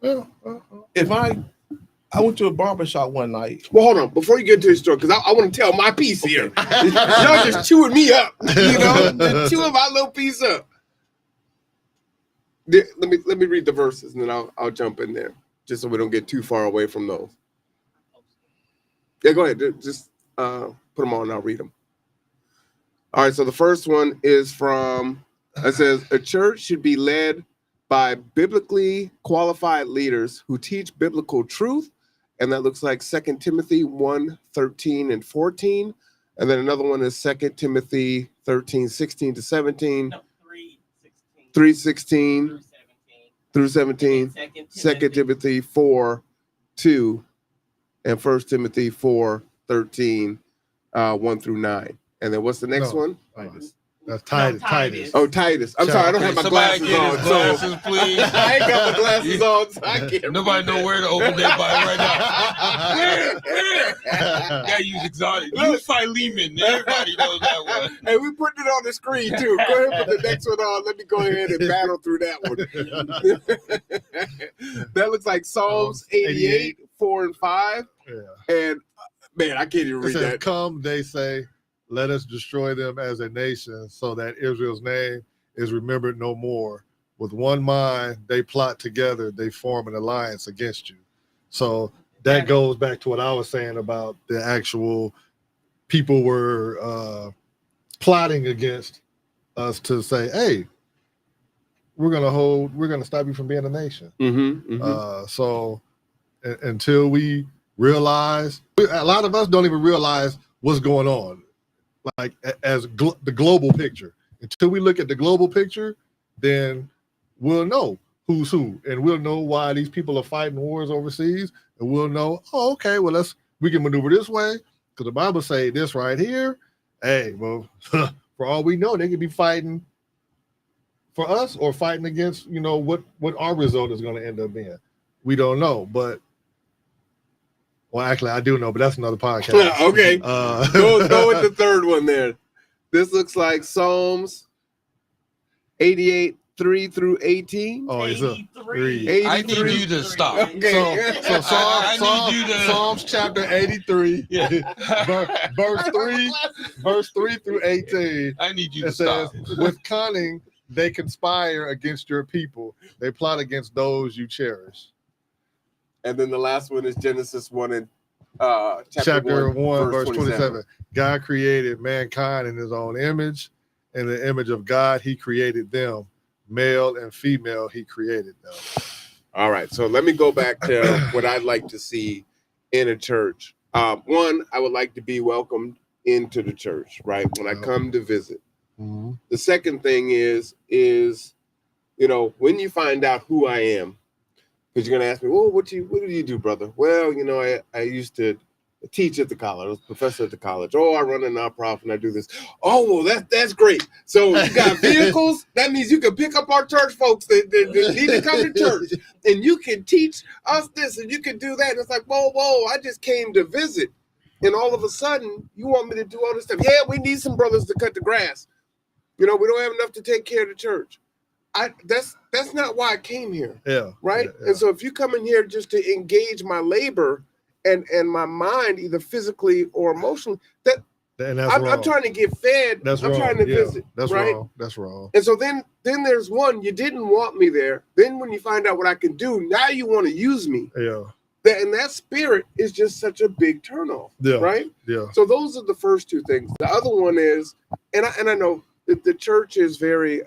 If I went to a barbershop one night. Well, hold on. Before you get to the story, because I want to tell my piece here. Y'all just chewing me up. Just chewing my little piece up. Let me read the verses and then I'll jump in there, just so we don't get too far away from those. Yeah, go ahead. Just put them on and I'll read them. All right. So the first one is from, it says, a church should be led by biblically qualified leaders who teach biblical truth. And that looks like 2 Timothy 1:13 and 14. And then another one is 2 Timothy 13:16 to 17. No, 3:16 through 17. 2 Timothy 4:2 and 1 Timothy 4:13, 1 through 9. And then what's the next one? That's Titus. Oh, Titus. I'm sorry, I don't have my glasses on. Glasses, please. I ain't got my glasses on, so I can't. Nobody know where to open their Bible right now. Where? Gotta use exotic. Use Philemon. Everybody knows that one. Hey, we putting it on the screen too. Go ahead and put the next one on. Let me go ahead and battle through that one. That looks like Psalms 88, 4 and 5. Yeah. And man, I can't even read that. Come, they say, let us destroy them as a nation so that Israel's name is remembered no more. With one mind, they plot together. They form an alliance against you. So that goes back to what I was saying about the actual people were plotting against us to say, hey, we're going to stop you from being a nation. So until we realize, a lot of us don't even realize what's going on. Like as the global picture. Until we look at the global picture, then we'll know who's who, and we'll know why these people are fighting wars overseas, and we'll know, oh, okay, well we can maneuver this way because the Bible say this right here. Hey, well, for all we know, they could be fighting for us or fighting against, what our result is going to end up being. We don't know, but. Well, actually, I do know, but that's another podcast. Okay. Go with the third one there. This looks like Psalms 88, 3 through 18. Oh, it's 83. I need you to stop. Okay. So Psalms chapter 83, verse 3 through 18. I need you to stop. Says, with cunning, they conspire against your people. They plot against those you cherish. And then the last one is Genesis 1 and chapter 1, verse 27. God created mankind in his own image. In the image of God, he created them. Male and female, he created them. All right. So let me go back to what I'd like to see in a church. One, I would like to be welcomed into the church, right? When I come to visit. Mm-hmm. The second thing is, when you find out who I am, because you're gonna ask me, well, what do you do, brother? Well, I used to teach at the college. I was a professor at the college. Oh, I run a nonprofit and I do this. Oh, well, that's great. So you got vehicles. That means you can pick up our church folks that need to come to church, and you can teach us this, and you can do that. And it's like, whoa, I just came to visit, and all of a sudden you want me to do all this stuff. Yeah, we need some brothers to cut the grass. We don't have enough to take care of the church. That's not why I came here. Yeah. Right. Yeah. And so if you come in here just to engage my labor and my mind, either physically or emotionally, and that's wrong. I'm trying to get fed. That's I'm wrong. trying to Yeah, visit. That's right? wrong. That's wrong. And so then there's one, you didn't want me there. Then when you find out what I can do, now you want to use me. Yeah. And that spirit is just such a big turnoff. Yeah. Right. Yeah. So those are the first two things. The other one is, and I know that the church is very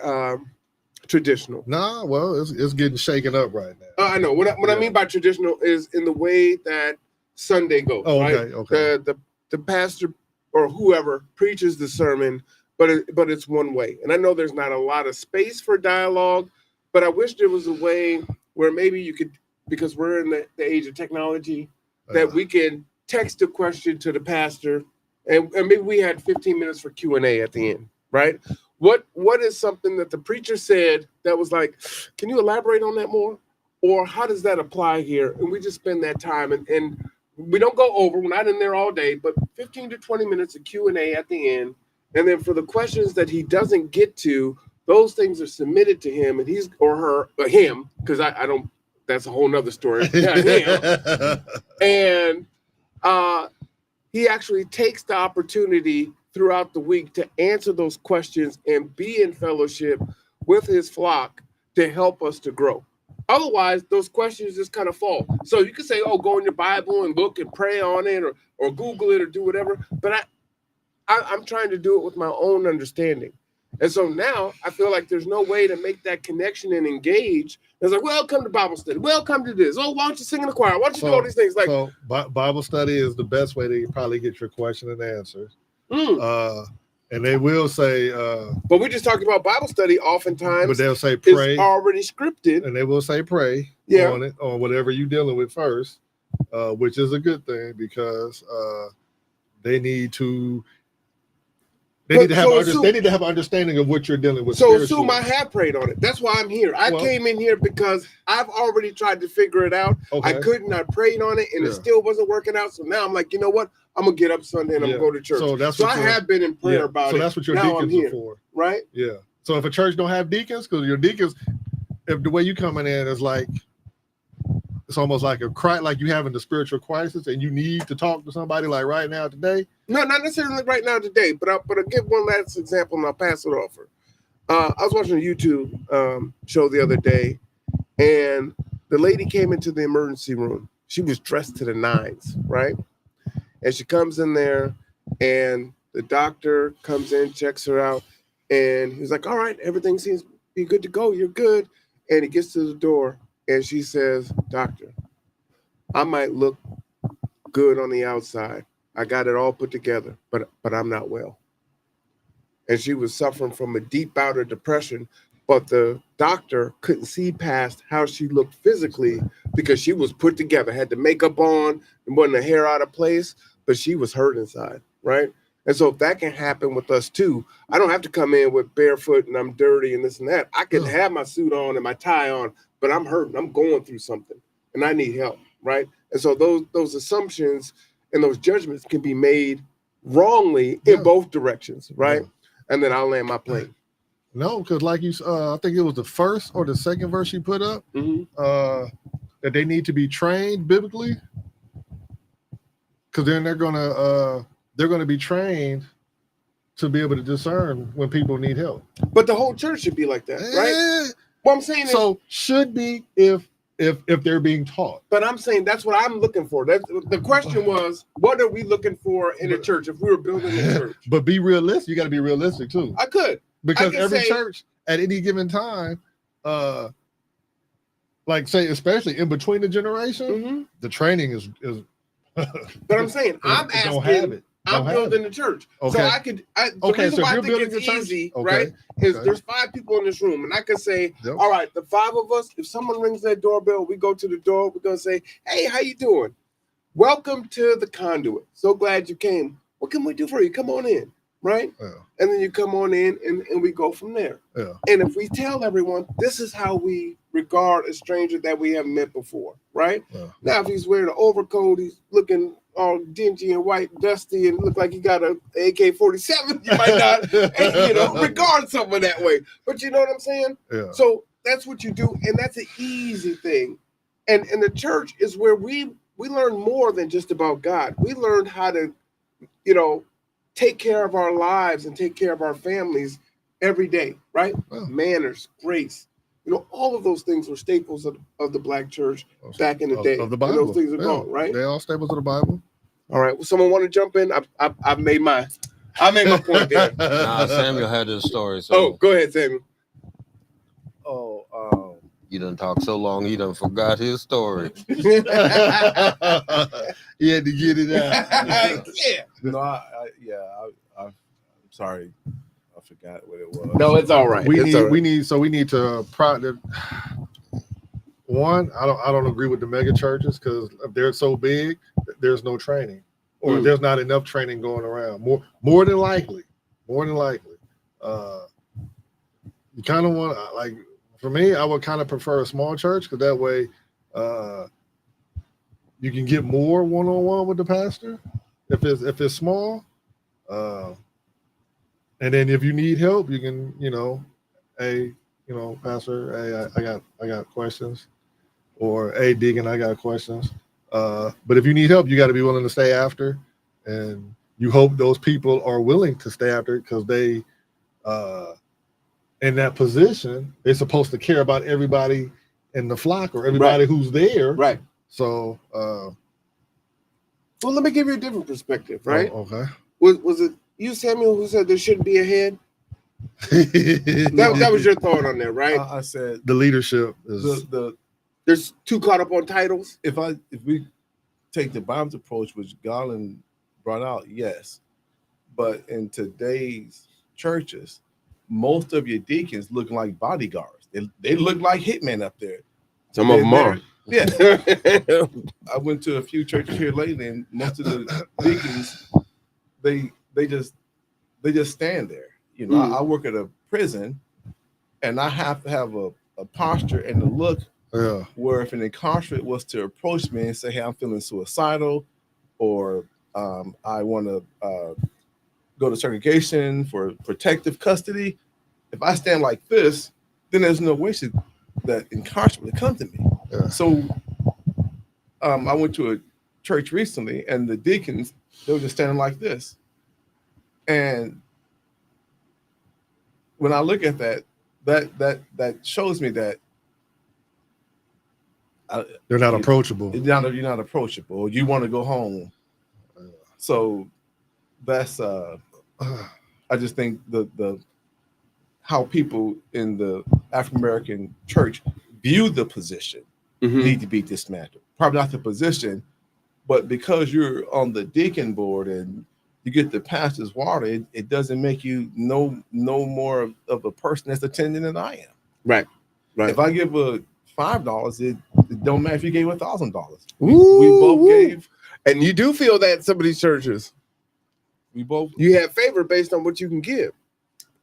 traditional. Nah, well, it's getting shaken up right now. I know. What I mean by traditional is in the way that Sunday goes. Oh, right? okay. The pastor or whoever preaches the sermon, but it's one way. And I know there's not a lot of space for dialogue, but I wish there was a way where maybe you could, because we're in the age of technology, that we can text a question to the pastor, and maybe we had 15 minutes for Q&A at the end, right? What is something that the preacher said that was like, can you elaborate on that more? Or how does that apply here? And we just spend that time, and we don't go over. We're not in there all day, but 15 to 20 minutes of Q&A at the end. And then for the questions that he doesn't get to, those things are submitted to him, and he's or her or him, because I don't. That's a whole nother story. Yeah, him. And he actually takes the opportunity throughout the week to answer those questions and be in fellowship with his flock to help us to grow. Otherwise, those questions just kind of fall. So you can say, oh, go in your Bible and look and pray on it, or Google it or do whatever. But I'm trying to do it with my own understanding. And so now I feel like there's no way to make that connection and engage. It's like, well, come to Bible study. Well, come to this. Oh, why don't you sing in the choir? Why don't you do all these things? Like, so Bible study is the best way to probably get your question and answers. And they will say, but we just talked about Bible study oftentimes. But they'll say pray. It's already scripted. And they will say pray on it, on whatever you're dealing with first, which is a good thing because they need to have understanding of what you're dealing with. So assume I have prayed on it. That's why I'm here. I came in here because I've already tried to figure it out. Okay. I couldn't. I prayed on it, and it still wasn't working out. So now I'm like, you know what? I'm gonna get up Sunday and I'm gonna go to church. So I have been in prayer about it. So that's what your deacons are for, right? Yeah. So if a church don't have deacons, because your deacons, if the way you coming in is like, it's almost like like you having the spiritual crisis, and you need to talk to somebody like right now today. No, not necessarily right now today, but I'll give one last example and I'll pass it off. I was watching a YouTube show the other day, and the lady came into the emergency room. She was dressed to the nines, right? And she comes in there, and the doctor comes in, checks her out, and he's like, all right, everything seems to be good to go. You're good. And he gets to the door, and she says, doctor, I might look good on the outside. I got it all put together, but I'm not well. And she was suffering from a deep bout of depression, but the doctor couldn't see past how she looked physically because she was put together, had the makeup on, and wasn't the hair out of place, but she was hurt inside, right? And so if that can happen with us too, I don't have to come in with barefoot and I'm dirty and this and that. I can have my suit on and my tie on, but I'm hurting. I'm going through something and I need help, right? And so those assumptions and those judgments can be made wrongly in both directions, right? Yeah. And then I'll land my plane. No, because like you, I think it was the first or the second verse you put up, that they need to be trained biblically, because then they're gonna be trained to be able to discern when people need help. But the whole church should be like that, right? What I'm saying is, should be if they're being taught. But I'm saying that's what I'm looking for. The question was, what are we looking for in a church if we were building a church? But be realistic. You got to be realistic too. I could. Because every church at any given time, like say, especially in between the generation, the training is. But I'm saying, I'm asking. Don't have it. I'm building the church. Okay. So I could. The reason why I think it's easy, right, is there's 5 people in this room, and I could say, all right, the 5 of us, if someone rings that doorbell, we go to the door, we're gonna say, hey, how you doing? welcome to the conduit. So glad you came. What can we do for you? Come on in, right? Yeah. And then you come on in and we go from there. Yeah. And if we tell everyone, this is how we regard a stranger that we haven't met before, right? Yeah. Now, if he's wearing an overcoat, he's looking all dingy and white, dusty, and look like he got an AK-47, you might not, regard someone that way. But you know what I'm saying? Yeah. So that's what you do, and that's an easy thing. And the church is where we learn more than just about God. We learn how to, take care of our lives and take care of our families every day, right? Yeah. Manners, grace, all of those things were staples of the Black church back in the day. Of the And Bible. those things are gone, right? They all staples of the Bible. All right. Well, someone want to jump in? I've made my point there. Nah, Samuel had his story. So Oh, go ahead, Samuel. you done talked so long, he done forgot his story. He had to get it out. Yeah. No, I'm sorry, I forgot what it was. No, it's all right. We It's all right. we need to one. I don't agree with the mega churches because if they're so big, there's no training, or there's not enough training going around. More than likely. You kind of want like. For me, I would kind of prefer a small church because that way you can get more one-on-one with the pastor if it's small. And then if you need help, you can, hey, pastor, hey, I got questions, or hey, Deacon, I got questions. But if you need help, you got to be willing to stay after, and you hope those people are willing to stay after because they in that position, they're supposed to care about everybody in the flock or everybody who's there. Right. So, well, let me give you a different perspective, right? Oh, okay. Was it you, Samuel, who said there shouldn't be a head? That was your thought on there, right? I said the leadership is There's too caught up on titles. if we take the Bible's approach, which Garland brought out, yes, but in today's churches, most of your deacons look like bodyguards. They look like hitmen up there. Some of them are. Yeah. I went to a few churches here lately, and most of the deacons, they just stand there. I work at a prison, and I have to have a posture and a look where if an incarcerate was to approach me and say, hey, I'm feeling suicidal, or I want to go to segregation for protective custody, if I stand like this, then there's no way that incarcerate would come to me. Yeah. So I went to a church recently, and the deacons, they were just standing like this. And when I look at that shows me that they're not approachable. You're not approachable. You want to go home. So that's I just think the how people in the African American church view the position need to be dismantled. Probably not the position, but because you're on the deacon board and you get the pastor's water, it doesn't make you no more of a person that's attending than I am. Right. If I give a $5, it don't matter if you gave $1,000. We both gave. And you do feel that in some of these churches. You have favor based on what you can give.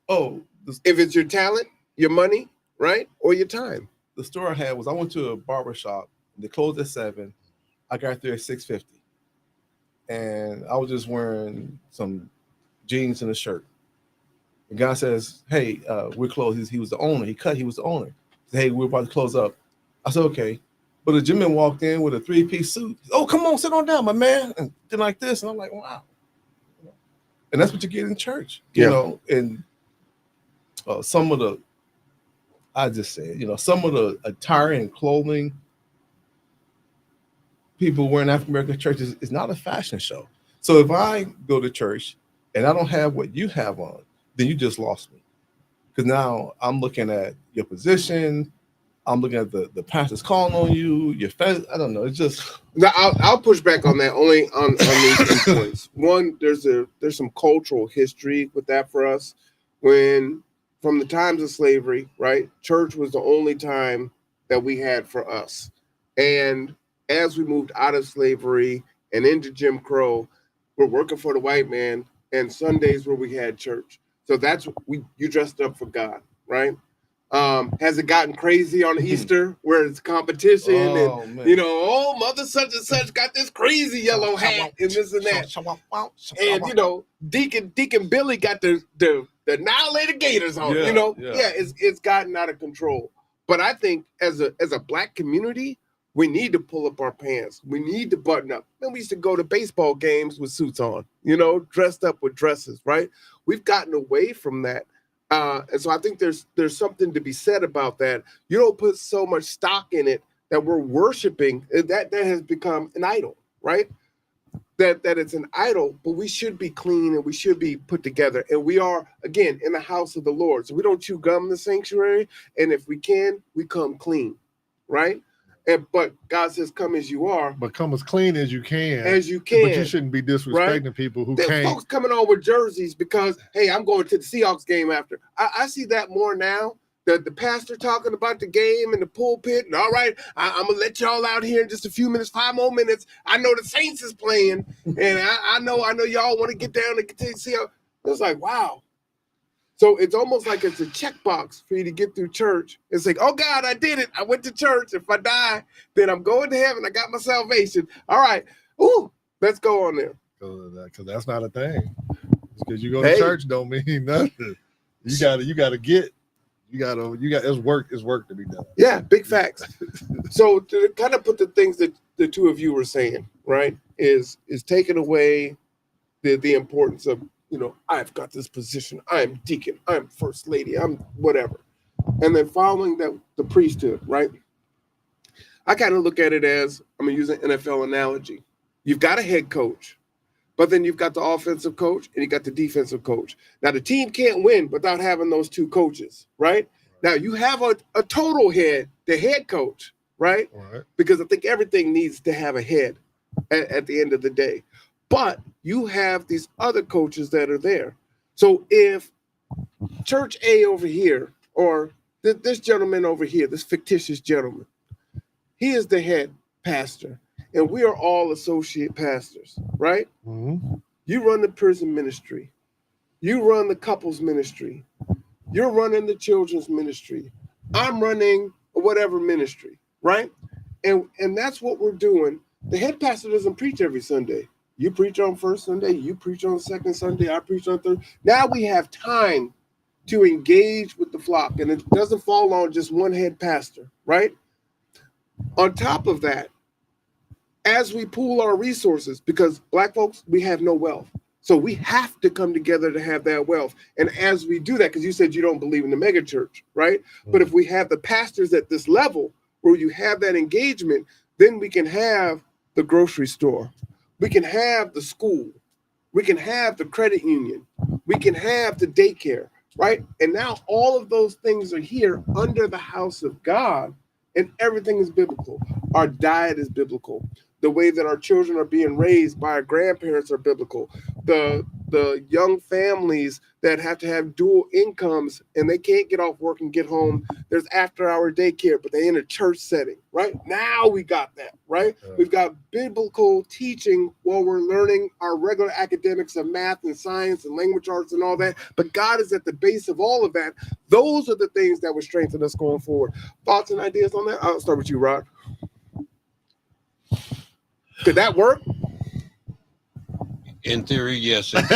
Oh, if it's your talent, your money, right, or your time. The story I had was I went to a barber shop. They closed at 7. I got there at 6:50, and I was just wearing some jeans and a shirt. The guy says, "Hey, we're closed." He was the owner. He was the owner. He said, "Hey, we're about to close up." I said, "Okay." But a gentleman walked in with a 3-piece suit. Oh, come on, sit on down, my man. And did like this, and I'm like, wow. And that's what you get in church, you know. And some of the, I just say, some of the attire and clothing people wear in African American churches is not a fashion show. So if I go to church and I don't have what you have on, then you just lost me. Because now I'm looking at your position. I'm looking at the pastor's calling on you, your family. I don't know. It's just. Now, I'll push back on that only on these two points. One, there's some cultural history with that for us. When from the times of slavery, right, church was the only time that we had for us. And as we moved out of slavery and into Jim Crow. We're working for the white man, and Sundays where we had church. So that's you dressed up for God, right? Has it gotten crazy on Easter where it's competition and man. you know, oh, mother such and such got this crazy yellow hat and this and that, and you know, Deacon Billy got the annihilator gators on. Yeah, you know, yeah. It's gotten out of control. But I think as a black community, we need to pull up our pants. We need to button up. Then we used to go to baseball games with suits on, you know, dressed up with dresses, right? We've gotten away from that. And so I think there's something to be said about that. You don't put so much stock in it that we're worshiping. That has become an idol, right? That it's an idol, but we should be clean and we should be put together. And we are, again, in the house of the Lord. So we don't chew gum in the sanctuary. And if we can, we come clean, right? But God says, come as you are. But come as clean as you can. As you can. But you shouldn't be disrespecting people who can't. Folks coming on with jerseys because, hey, I'm going to the Seahawks game after. I see that more now. The pastor talking about the game in the pulpit. And all right, I'm going to let y'all out here in just a few minutes, 5 more minutes. I know the Saints is playing. And I know y'all want to get down and continue to see how. It's like, wow. So it's almost like it's a checkbox for you to get through church. It's like, oh, God, I did it. I went to church. If I die, then I'm going to heaven. I got my salvation. All right. Ooh, let's go on there. Because that's not a thing. Because you go to church don't mean nothing. You gotta get. It's work to be done. Yeah, big facts. So to kind of put the things that the two of you were saying, right, is taking away the importance of, you know, I've got this position. I'm deacon. I'm first lady. I'm whatever. And then following the priesthood, right? I kind of look at it as, I'm going to use an NFL analogy. You've got a head coach, but then you've got the offensive coach and you got the defensive coach. Now, the team can't win without having those two coaches, right? Now, you have a total head, the head coach, right? Because I think everything needs to have a head at the end of the day. But you have these other coaches that are there. So if Church A over here, or this gentleman over here, this fictitious gentleman, he is the head pastor, and we are all associate pastors, right? Mm-hmm. You run the prison ministry. You run the couples ministry. You're running the children's ministry. I'm running whatever ministry, right? And that's what we're doing. The head pastor doesn't preach every Sunday. You preach on first Sunday, you preach on second Sunday, I preach on third. Now we have time to engage with the flock, and it doesn't fall on just one head pastor, right? On top of that, as we pool our resources, because Black folks, we have no wealth. So we have to come together to have that wealth. And as we do that, because you said you don't believe in the mega church, right? Mm-hmm. But if we have the pastors at this level where you have that engagement, then we can have the grocery store. We can have the school. We can have the credit union. We can have the daycare, right? And now all of those things are here under the house of God, and everything is biblical. Our diet is biblical. The way that our children are being raised by our grandparents are biblical. The young families that have to have dual incomes and they can't get off work and get home, there's after-hour daycare, but they're in a church setting, right? Now we got that, right? We've got biblical teaching while we're learning our regular academics of math and science and language arts and all that, but God is at the base of all of that. Those are the things that would strengthen us going forward. Thoughts and ideas on that? I'll start with you, Rod. Could that work? In theory, yes, it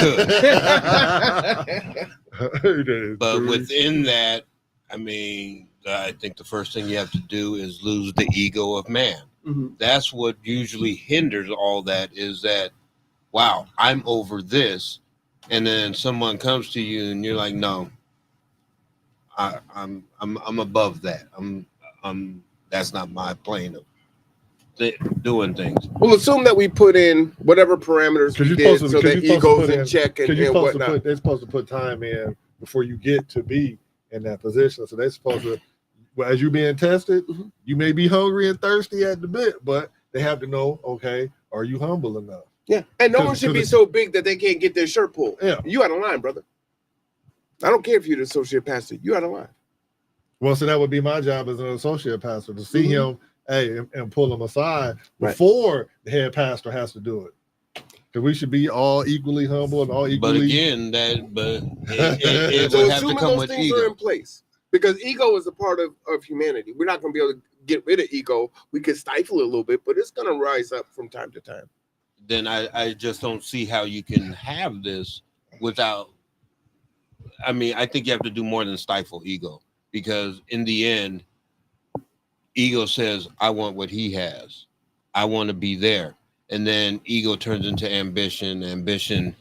could. But within that, I mean, I think the first thing you have to do is lose the ego of man. Mm-hmm. That's what usually hinders all that, is that, wow, I'm over this. And then someone comes to you and you're like, no, I'm above that. That's not my plane of doing things. Well, assume that we put in whatever parameters we did so that ego's in check and whatnot. They're supposed to put time in before you get to be in that position. So they're supposed to, as you're being tested, mm-hmm. you may be hungry and thirsty at the bit, but they have to know, okay, are you humble enough? Yeah, and no one should be so big that they can't get their shirt pulled. Yeah. You out of line, brother. I don't care if you're the associate pastor. You out of line. Well, so that would be my job as an associate pastor, to see mm-hmm. him hey, and pull them aside Right. before the head pastor has to do it. Because we should be all equally humble and all But equally. again, it So would have to assuming come those with things are ego. in place, because ego is a part of humanity. We're not going to be able to get rid of ego. We could stifle it a little bit, but it's going to rise up from time to time. Then I just don't see how you can have this without. I mean, I think you have to do more than stifle ego, because in the end, ego says, I want what he has. I want to be there. And then ego turns into ambition. Ambition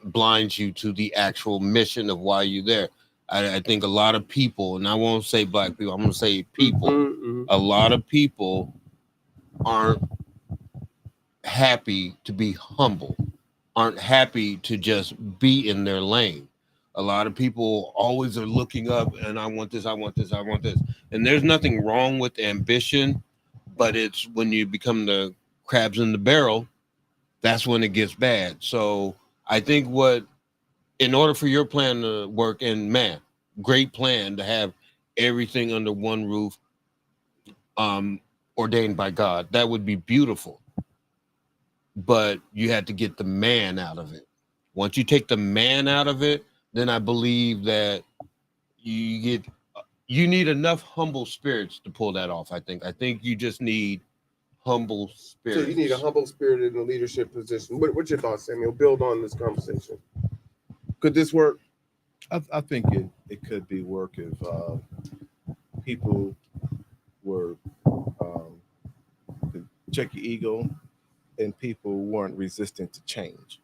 blinds you to the actual mission of why you're there. I think a lot of people, and I won't say black people, I'm going to say people, Mm-hmm. a lot of people aren't happy to be humble, aren't happy to just be in their lane. A lot of people always are looking up and I want this, I want this, I want this. And there's nothing wrong with ambition, but it's when you become the crabs in the barrel, that's when it gets bad. So I think in order for your plan to work, and man, great plan to have everything under one roof, ordained by God, that would be beautiful. But you had to get the man out of it. Once you take the man out of it, then I believe that you need enough humble spirits to pull that off. I think you just need humble So spirits. you need a humble spirit in a leadership position. What's your thoughts, Samuel? Build on this conversation. Could this work? I think it could be work if people were to check your ego and people weren't resistant to change.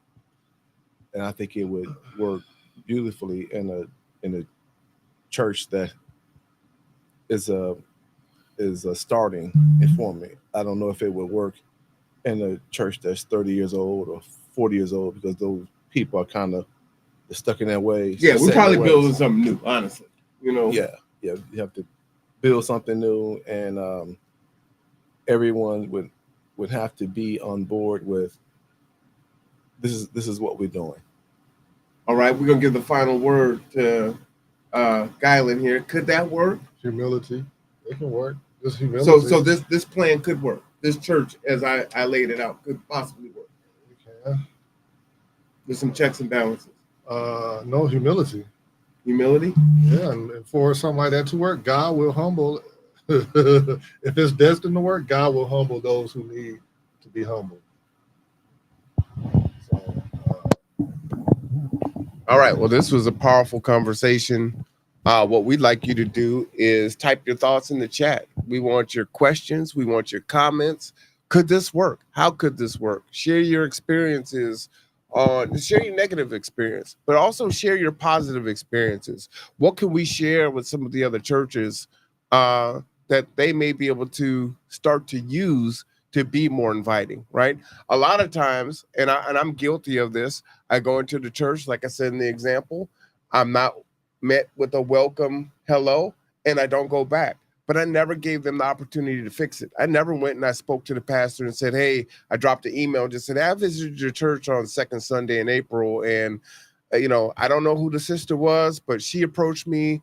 And I think it would work beautifully in a church that is a starting and forming. I don't know if it would work in a church that's 30 years old or 40 years old, because those people are kind of stuck in their ways. Yeah, we're set in probably their ways. building something new, honestly. You know? Yeah, you have to build something new, and everyone would have to be on board with this is what we're doing. All right, we're gonna give the final word to Guylan here. Could that work? Humility. It can work. Just humility. So this plan could work. This church, as I laid it out, could possibly work. You can. With some checks and balances. No, humility. Humility? Yeah, and for something like that to work, God will humble. If it's destined to work, God will humble those who need to be humbled. So, all right. Well, this was a powerful conversation. What we'd like you to do is type your thoughts in the chat. We want your questions. We want your comments. Could this work? How could this work? Share your experiences. Share your negative experience, but also share your positive experiences. What can we share with some of the other churches that they may be able to start to use to be more inviting, right? A lot of times, and I'm guilty of this, I go into the church, like I said in the example, I'm not met with a welcome hello, and I don't go back. But I never gave them the opportunity to fix it. I never went and I spoke to the pastor and said, hey, I dropped an email and just said, I visited your church on second Sunday in April. And, I don't know who the sister was, but she approached me.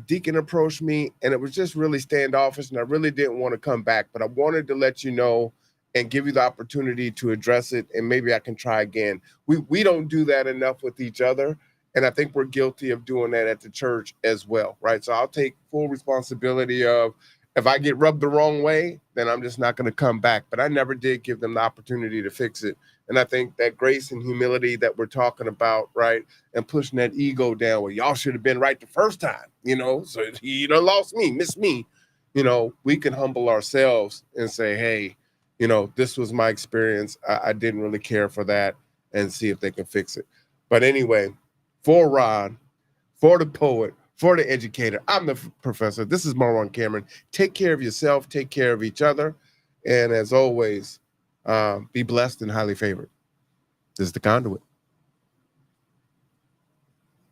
Deacon approached me, and it was just really standoffish. And I really didn't want to come back, but I wanted to let you know and give you the opportunity to address it. And maybe I can try again. We don't do that enough with each other. And I think we're guilty of doing that at the church as well, right? So I'll take full responsibility of if I get rubbed the wrong way, then I'm just not going to come back. But I never did give them the opportunity to fix it. And I think that grace and humility that we're talking about, right, and pushing that ego down, well, y'all should have been right the first time, so you done lost me, missed me. We can humble ourselves and say, hey, this was my experience. I didn't really care for that, and see if they can fix it. But anyway, for Ron, for the poet, for the educator, I'm the professor. This is Marwan Cameron. Take care of yourself. Take care of each other. And as always, be blessed and highly favored. This is The Conduit.